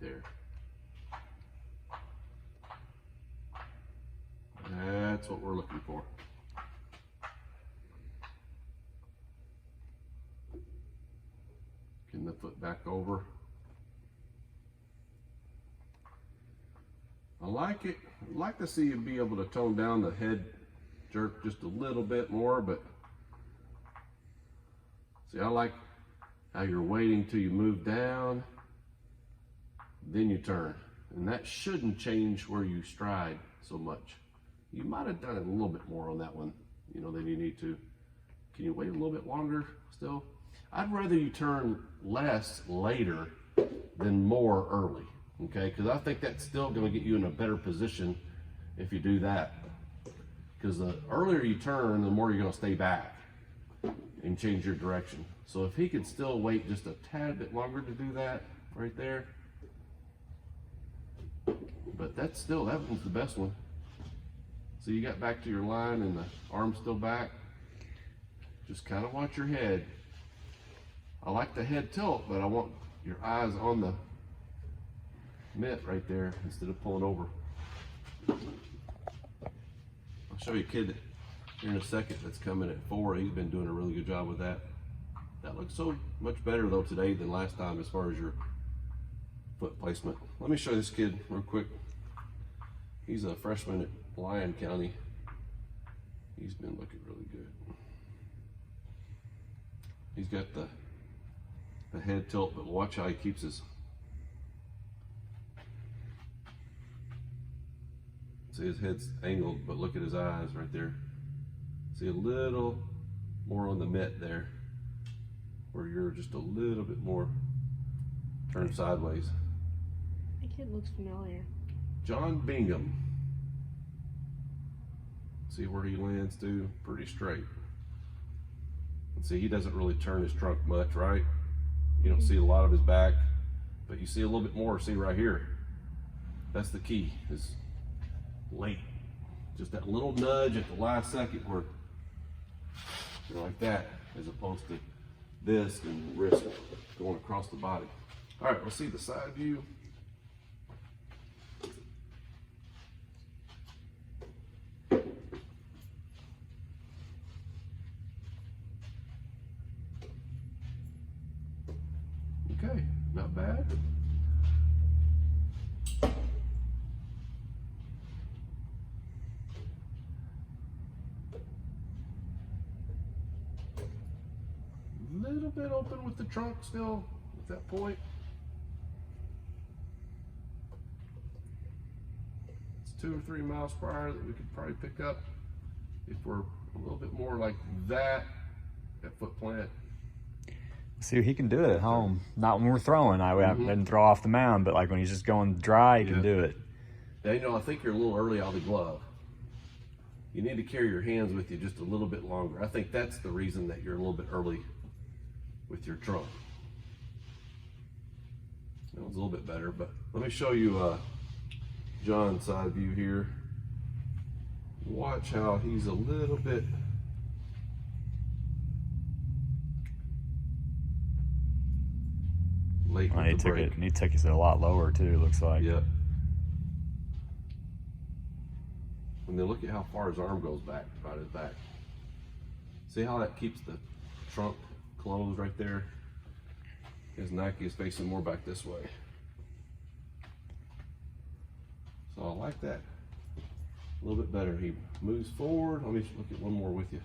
right there. That's what we're looking for. Getting the foot back over. I like it. I'd like to see you be able to tone down the head jerk just a little bit more, but see, I like how you're waiting till you move down, then you turn. And that shouldn't change where you stride so much. You might have done it a little bit more on that one, you know, than you need to. Can you wait a little bit longer still? I'd rather you turn less later than more early, okay? Because I think that's still going to get you in a better position if you do that. Because the earlier you turn, the more you're going to stay back and change your direction. So if he could still wait just a tad bit longer to do that right there, but that's still, that one's the best one. So you got back to your line and the arm's still back. Just kind of watch your head. I like the head tilt, but I want your eyes on the mitt right there instead of pulling over. I'll show you a kid here in a second that's coming at 4. He's been doing a really good job with that. That looks so much better though today than last time as far as your foot placement. Let me show you this kid real quick. He's a freshman at Lyon County. He's been looking really good. He's got the head tilt, but watch how he keeps his. See, his head's angled, but look at his eyes right there. See a little more on the mitt there, where you're just a little bit more turned sideways. That kid looks familiar. John Bingham. See where he lands too, pretty straight. And see, he doesn't really turn his trunk much, right? You don't see a lot of his back, but you see a little bit more, see right here. That's the key, is late. Just that little nudge at the last second where you're like that, as opposed to this and wrist going across the body. All right, let's see the side view. Okay, not bad. Little bit open with the trunk still at that point. It's 2 or 3 miles per hour that we could probably pick up if we're a little bit more like that at foot plant. See, he can do it at home. Not when we're throwing. I didn't throw off the mound, but like when he's just going dry, he can do it. Daniel, I think you're a little early out of the glove. You need to carry your hands with you just a little bit longer. I think that's the reason that you're a little bit early with your trunk. That was a little bit better, but let me show you John's side view here. Watch how he's a little bit late with the break. He took it a lot lower too, looks like. Yep. And then look at how far his arm goes back, about his back. See how that keeps the trunk closed right there? His Nike is facing more back this way. So I like that a little bit better. He moves forward. Let me look at one more with you.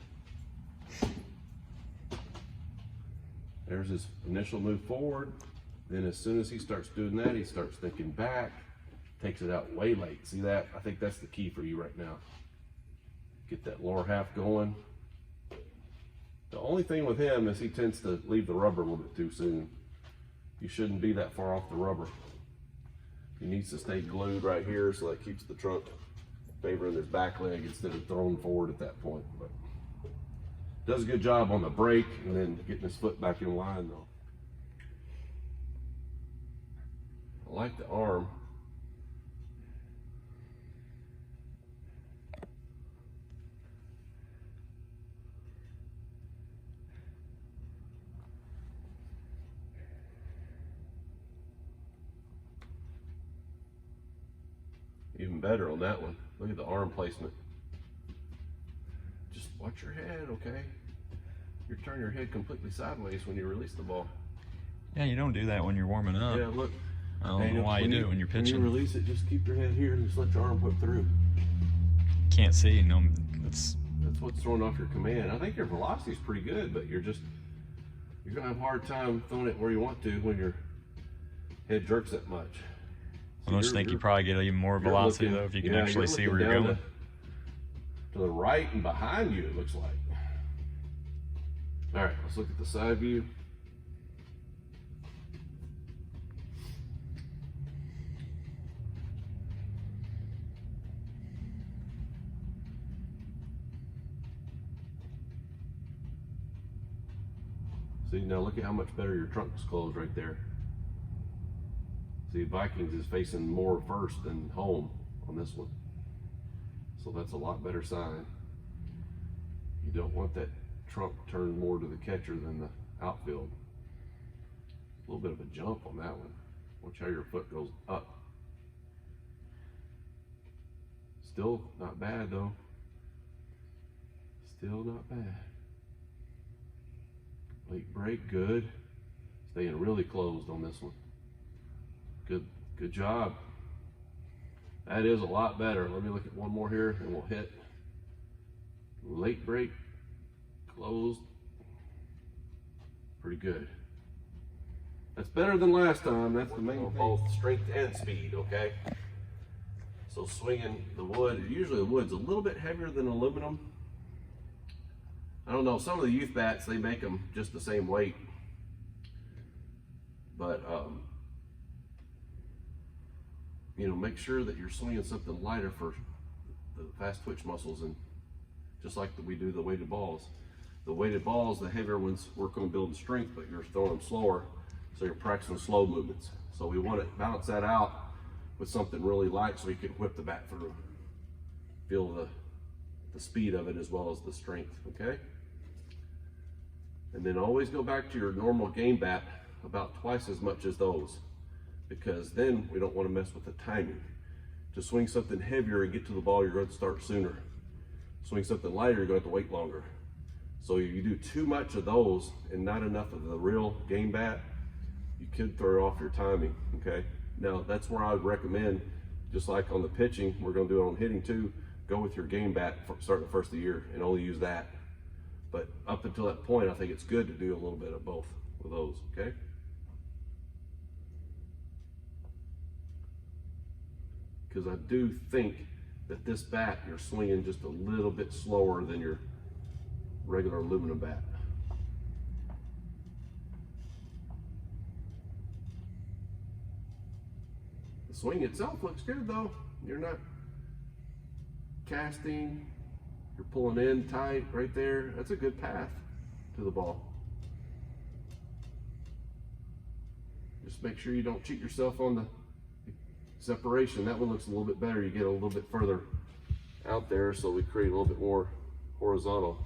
There's his initial move forward. Then as soon as he starts doing that, he starts thinking back, takes it out way late. See that? I think that's the key for you right now. Get that lower half going. The only thing with him is he tends to leave the rubber a little bit too soon. You shouldn't be that far off the rubber. He needs to stay glued right here so that keeps the trunk favoring his back leg instead of throwing forward at that point. But does a good job on the break and then getting his foot back in line though. I like the arm. Even better on that one. Look at the arm placement. Just watch your head, okay? You turn your head completely sideways when you release the ball. Yeah, you don't do that when you're warming up. Yeah, look. I don't know why you do it when you're pitching. When you release it, just keep your head here and just let your arm whip through. Can't see. No, it's That's what's throwing off your command. I think your velocity is pretty good, but you're gonna have a hard time throwing it where you want to when your head jerks that much. I almost think you probably get even more velocity though if you can actually see where you're going. To the right and behind you, it looks like. All right, let's look at the side view. See, now look at how much better your trunk's closed right there. See, Vikings is facing more first than home on this one. So that's a lot better sign. You don't want that trunk turned more to the catcher than the outfield. A little bit of a jump on that one. Watch how your foot goes up. Still not bad though. Still not bad. Late break, good. Staying really closed on this one. Good job. That is a lot better. Let me look at one more here and we'll hit. Late break, closed. Pretty good. That's better than last time. That's the main thing. Both strength and speed, okay? So swinging the wood, usually the wood's a little bit heavier than aluminum. I don't know, some of the youth bats, they make them just the same weight. But, you know, make sure that you're swinging something lighter for the fast twitch muscles, and just like we do the weighted balls. The weighted balls, the heavier ones, work on building strength, but you're throwing them slower, so you're practicing slow movements. So we want to balance that out with something really light so you can whip the bat through. Feel the speed of it as well as the strength, okay? And then always go back to your normal game bat about twice as much as those, because then we don't want to mess with the timing. To swing something heavier and get to the ball, you're going to start sooner. Swing something lighter, you're going to have to wait longer. So if you do too much of those and not enough of the real game bat, you could throw off your timing, okay? Now that's where I would recommend, just like on the pitching, we're going to do it on hitting too, go with your game bat starting the first of the year and only use that. But up until that point, I think it's good to do a little bit of both of those, okay? Because I do think that this bat, you're swinging just a little bit slower than your regular aluminum bat. The swing itself looks good though. You're not casting, you're pulling in tight right there. That's a good path to the ball. Just make sure you don't cheat yourself on the separation. That one looks a little bit better. You get a little bit further out there, so we create a little bit more horizontal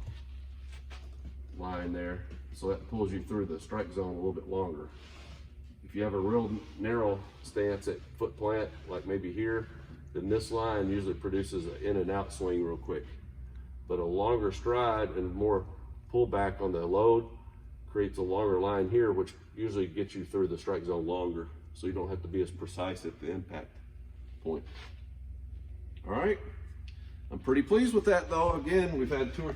line there, so that pulls you through the strike zone a little bit longer. If you have a real narrow stance at foot plant, like maybe here, then this line usually produces an in and out swing real quick. But a longer stride and more pullback on the load creates a longer line here, which usually gets you through the strike zone longer, so you don't have to be as precise at the impact point. All right, I'm pretty pleased with that though. Again, we've had 2 or